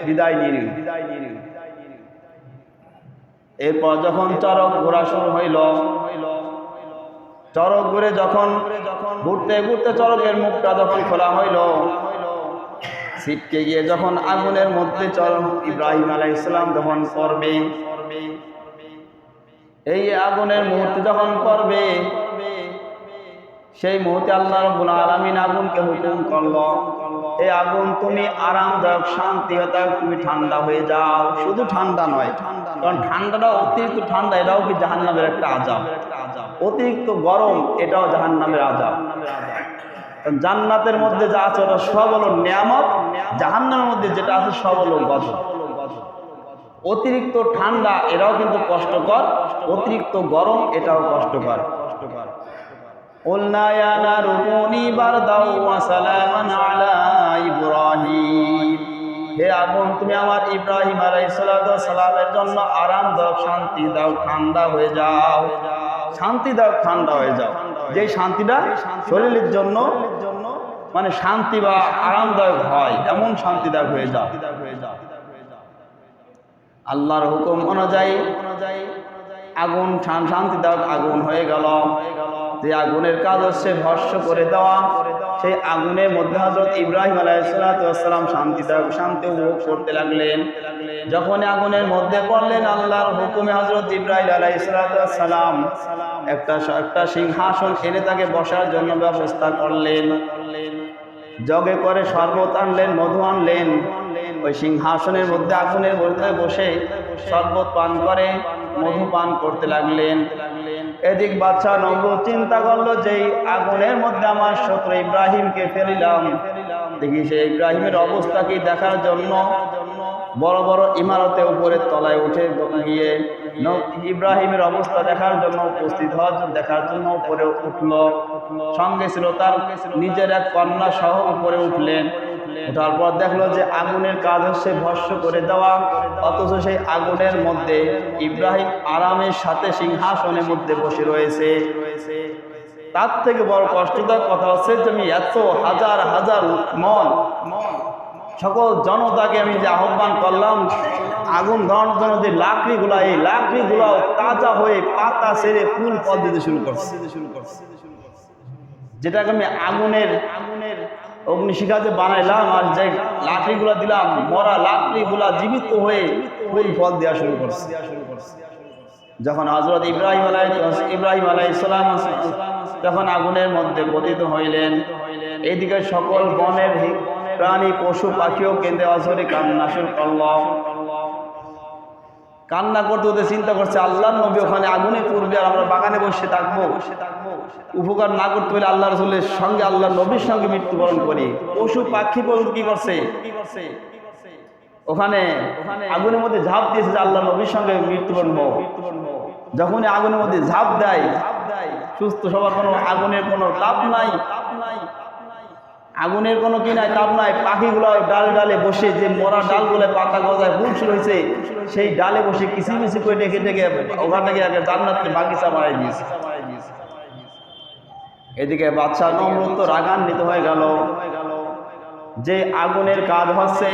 বিদায় নিয়ে নিল। এরপর যখন চরক ঘোরা শুরু হইল, চরক ঘুরে যখন ঘুরতে ঘুরতে চরকের মুখটা যখন খোলা হইল, ছিটকে গিয়ে যখন আগুনের মধ্যে ইব্রাহিম আলাইহিস সালাম যখন পড়বে, এই আগুনের মুহূর্তে যখন পড়বে, সেই মুহূর্তে আল্লাহ রাব্বুল আলামিন আগুনকে হুকুম করলো, এই আগুন তুমি আরামদায়ক শান্তিদায়ক তুমি ঠান্ডা হয়ে যাও। শুধু ঠান্ডা নয়, কারণ ঠান্ডাটা অতিরিক্ত ঠান্ডা এটাও কি জাহান্নামের একটা আযাব, অতিরিক্ত গরম এটাও জাহান্নামের আযাব। জান্নাতের মধ্যে যা আছে ওটা সব হলো নিয়ামত, জাহান্নামের মধ্যে যেটা আছে সব হলো গজব। অতিরিক্ত ঠান্ডা এটাও কিন্তু কষ্টকর, অতিরিক্ত গরম এটাও কষ্টকর। قُلْنَا يَا نَارُ كُونِي بَرْدًا وَسَلَامًا عَلَى إِبْرَاهِيمَ, হে আগুন তুমি আমার ইব্রাহিম আলাইহিস সালামের জন্য আরাম দাও, শান্তি দাও, ঠান্ডা হয়ে যাও। শান্তি দাও, ঠান্ডা হয়ে যাও। যে শান্তিটা শরীরের জন্য মানে শান্তি বা আরামদায়ক হয়, এমন শান্তিদায়ক হয়ে যাও। আল্লাহর হুকুম অনুযায়ী আগুন শান্তিদায়ক আগুন হয়ে গেল। যে আগুনের কাজ হচ্ছে ভস্ম করে দেওয়া, সেই আগুনের মধ্যে হযরত ইব্রাহিম আলাইহিস সালাম শান্তি উপভোগ করতে লাগলেন। যখন আগুনের মধ্যে পড়লেন, আল্লাহর হুকুমে হযরত ইব্রাহিম আলাইহিস সালাম একটা সিংহাসন এনে তাকে বসার জন্য ব্যবস্থা করলেন। জগে করে শরবত আনলেন, মধু আনলেন, ওই সিংহাসনের মধ্যে আগুনের মধ্যে বসে শরবত পান করে মধু পান করতে লাগলেন। এদিক বাদশা নমরুদ চিন্তা করলো যে আগুনের মধ্যে আমার শত্রু ইব্রাহিমকে ফেলিলাম, দেখি সে ইব্রাহিমের অবস্থা কি দেখার জন্য বড় বড় ইমারতে উপরের তলায় উঠে গিয়ে ইব্রাহিমের অবস্থা দেখার জন্য উপস্থিত হওয়ার জন্য দেখার জন্য উপরে উঠল। সঙ্গে ছিল তার নিজের এক কন্যা সহ উপরে উঠলেন। ওঠার পর দেখলো যে আগুনের কাজ হচ্ছে ভস্ম করে দেওয়া, অথচ সেই আগুনের মধ্যে ইব্রাহিম আরামের সাথে সিংহাসনের মধ্যে বসে রয়েছে। তার থেকে বড় কষ্টদায়ক কথা হচ্ছে যে আমি এত হাজার হাজার মন সকল জনতাকে আমি যে আহ্বান করলাম আগুন ধরানোর জন্য, যে লাকড়িগুলা, এই লাকড়িগুলা তাজা হয়ে পাতা ছেড়ে ফুল ফল দিতে শুরু করছে। যেটাকে আমি আগুনের অগ্নিশিখা যে বানাইলাম আর যে লাকড়িগুলা দিলাম, মরা লাকড়িগুলা জীবিত হয়ে ফুল ফল দেওয়া শুরু করছে। যখন হযরত ইব্রাহিম আলাইহিস সালাম যখন আগুনের মধ্যে পতিত হইলেন, এদিকে সকল বনের প্রাণী পশু পাখিও কেঁদে অঝরে কান্না শুরু করল। কান্না করতে করতে চিন্তা করছে আল্লাহর নবী ওখানে আগুনে পড়বে আর আমরা বাগানে বসে থাকবো, উপকার না করতে হলে আল্লাহ রাসূলের সঙ্গে আল্লাহ নবীর সঙ্গে মৃত্যুবরণ করি। পশু পাখি পর্যন্ত কি করছে, ওখানে আগুনের মধ্যে ঝাঁপ দিয়েছে যে আল্লাহ নবীর সঙ্গে মৃত্যুবরণ হোক। যখনই আগুনের মধ্যে ঝাঁপ দেয়, সুস্থ সবার কোনো আগুনের কোনো তাপ নাই, আগুনের কোনো কি নাই, তাপ নাই, পাখিগুলো ডাল ডালে বসে, যে মরা ডালগুলো পাতা গজায় ফুল শুরু হয়েছে, সেই ডালে বসে কিচিমিচি করে ডেকে ডেকে ওখান থেকে জান্নাতের বাগিচা বানাই দিয়েছে। এদিকে বাদশা নমরুদ তো রাগান্বিত হয়ে গেল যে আগুনের কাজ হচ্ছে